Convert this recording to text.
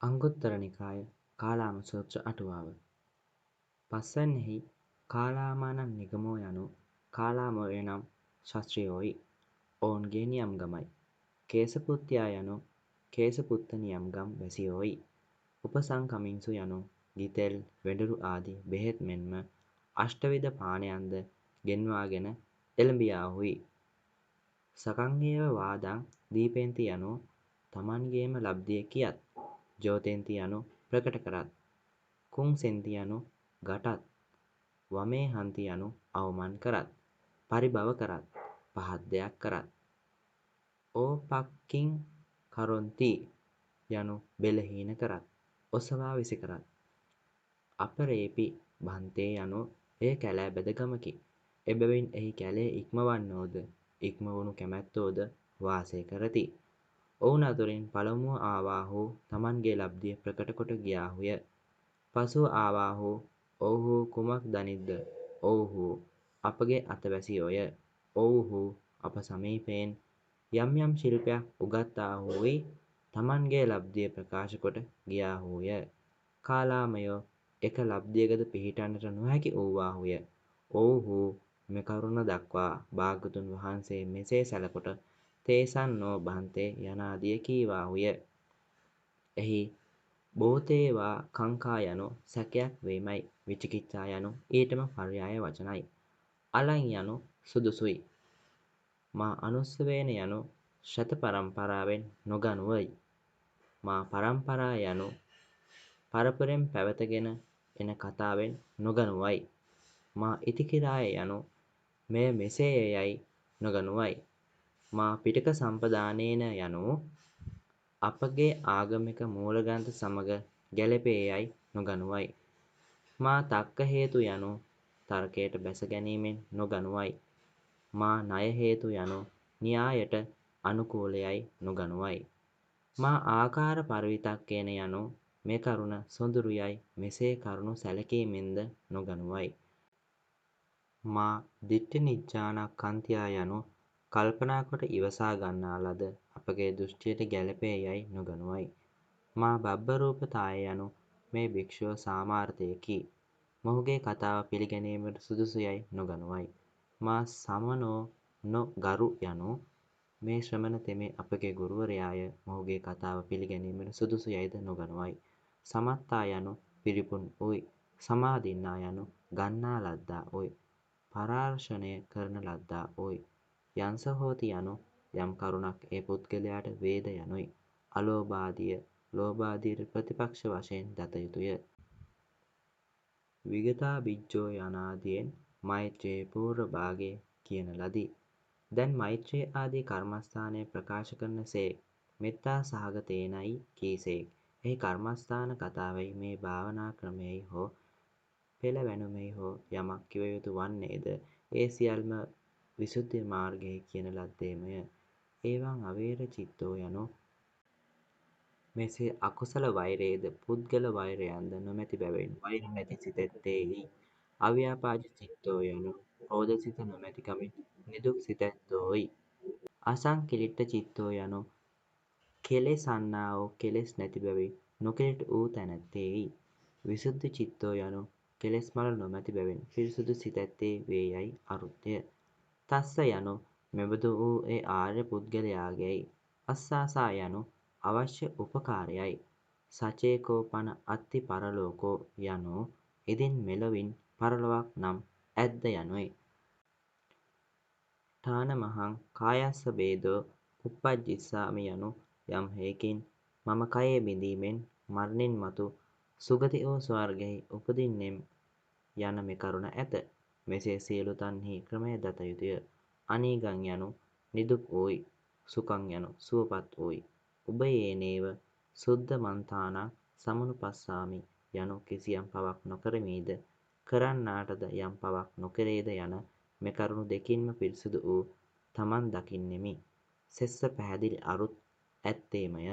අංගුත්තර නිකාය කාලාම සූත්‍ර අටුවාව. පස්වැන්නෙහි කාලාමානං නිගමෝ යනු කාලාමය නම් ශස්ත්‍රයෝයි. ඔවුන්ගේ නියම් ගමයි. කේසපුත්තියා යනු කේසපුත්ත නියම් ගම් වැසියෝයි. උපසංකමින්සු යනු ගිතෙල් වෙඬරු ආදී බෙහෙත් මෙන්ම අෂ්ටවිධ පානයන්ද ගෙන්වාගෙන එළඹියාහුයි. සකංගේව වාදං දීපෙන්ති යනු තමන්ගේම ලබ්ධිය කියත්. ජෝතෙන්ති යනු ප්‍රකට කරත්. කුංසෙන්ති යනු ගටත්. වමේ හන්ති යනු අවමන් කරත්. පරිභව කරත්. පහත් දෙයක් කරත්. ඕපක්ඛින් කරොන්ති යනු බෙලහීන කරත්. ඔසවා විසි කරත්. අපරේපි භන්තේ යනු එය කැලෑබැද ගමකි. එබැවින් එහි කැලේ ඉක්මවන්නෝද ඉක්මවුණු කැමැත්තෝද වාසය කරති. ඔවුන් අතුරින් පළමුව ආවාහු තමන්ගේ ලබ්ධිය ප්‍රකට කොට ගියාහුය. පසුව ආවාහු ඔවුහු කුමක් දනිද්ද ඔවුහු අපගේ අතවැසියෝය. ඔවුහු අප සමීපයෙන් යම් යම් ශිල්පයක් උගත්තාහුයි තමන්ගේ ලබ්ධිය ප්‍රකාශ කොට ගියාහුය. කාලාමයෝ එක ලබ්ධියකද පිහිටන්නට නොහැකි වූවාහුය. ඔවුහු මෙකරුණ දක්වා භාග්‍යවතුන් වහන්සේ මෙසේ සැලකොට තේසන්නෝ භන්තේ යනාදිය කීවාහුය. එහි බෝතේවා කංකා යනු සැකයක් වීමයි. විචිකිච්ඡා යනු ඊටම පර්යාය වචනයි. අලං යනු සුදුසුයි. මා අනුස්සවේන යනු ශ්‍රත පරම්පරාවෙන් නොගනුවයි. මා පරම්පරා යනු පරපුරෙන් පැවතගෙන එන කතාවෙන් නොගනුවයි. මා ඉතිකිරාය යනු මෙය මෙසේය යයි නොගනුවයි. මා පිටක සම්පදානේන යනු අපගේ ආගමික මූලග්‍රන්ථ සමග ගැලපේ යයි නොගනුවයි. මා තක්ක හේතු යනු තර්කයට බැස ගැනීමෙන් නොගනුවයි. මා ණය හේතු යනු න්‍යායට අනුකූලයයි නොගනුවයි. මා ආකාර පරිවිතක්කේන යනු මේ කරුණ සොඳුරු යයි මෙසේ කරුණු සැලකීමෙන්ද නොගනුවයි. මා දිට්ඨි නිජ්ජානක්ඛන්තියා යනු කල්පනා කොට ඉවසා ගන්නා ලද අපගේ දෘෂ්ටියට ගැලපේ යයි නොගනුවයි. මා බබ්බරූපතාය යනු මේ භික්ෂුව සාමාර්ථයෙකි. මොහුගේ කතාව පිළිගැනීමට සුදුසු යයි නොගනුවයි. මා සමනෝ නො ගරු යනු මේ ශ්‍රමණ තෙමේ අපගේ ගුරුවරයාය. මොහුගේ කතාව පිළිගැනීමට සුදුසු යයිද නොගනුවයි. සමත්තා යනු පිරිපුන් උයි. සමාදින්නා යනු ගන්නා ලද්දා උයි. පරාර්ශණය කරන ලද්දා උයි. යංස හෝති යනු යම් කරුණක් ඒ පුද්ගලයාට වේද යනුයි. අලෝභාදිය ලෝභාදියට ප්‍රතිපක්ෂ වශයෙන් දත යුතුය. විගතාබිජ්ජෝ යනාදියෙන් මෛත්‍රියේ පූර්ව භාගය කියන ලදී. දැන් මෛත්‍රිය ආදී කර්මස්ථානය ප්‍රකාශ කරන සේක්. මෙත්තා සහගතේනයි කීසේක්. එහි කර්මස්ථාන කතාවෙහි මේ භාවනා ක්‍රමයෙහි හෝ පෙළවැනුමෙහි හෝ යමක් කිව යුතු වන්නේද ඒ සියල්ම විසුද්ධි මාර්ගයෙහි කියන ලද්දේමය. ඒවං අවේර චිත්තෝ යනු මෙසේ අකුසල වෛරයේද පුද්ගල වෛරයන්ද නොමැති බැවින් වෛර නැති සිතැත්තේයි. අව්‍යාපාද චිත්තෝ යනු ක්‍රෝධ සිත නොමැති කමින් නිදුක් සිතැත්තෝයි. අසංකිලිට්ඨ චිත්තෝ යනු කෙලෙසන්නා වූ කෙලෙස් නැති බැවින් නොකිලිට වූ තැනැත්තේයි. විසුද්ධි චිත්තෝ යනු කෙලෙස් මල නොමැති බැවින් පිරිසුදු සිතැත්තේ වේ යයි අරුත්ය. තස්ස යනු මෙබඳු වූ ඒ ආර්ය පුද්ගලයාගේයි. අස්සාසා යනු අවශ්‍ය උපකාරයයි. සචේකෝ පන අත්ති පරලෝකෝ යනු ඉදින් මෙලොවින් පරලොවක් නම් ඇද්ද යනුයි. ඨානමහං කායස්ස භේදෝ uppajjissaami යනු යම් හේකින් මම කයේ බිඳීමෙන් මරණින් මතු සුගති වූ ස්වර්ගයෙහි උපදින්නෙම් යන මේ කරුණ ඇත. මෙසේ සියලු තන්හි ක්‍රමය දත යුතුය. අනීගං යනු නිදුක් වූයි. සුඛං යනු සුවපත් වූයි. උභයේනේව සුද්ධමන්තානං සමනුපස්සාමි යනු කිසියම් පවක් නොකරමීද කරන්නාටද යම් පවක් නොකරේද යන මේ කරුණු දෙකින්ම පිරිසුදු වූ තමන් දකින්නෙමි. සෙස්ස පැහැදිලි අරුත් ඇත්තේමය.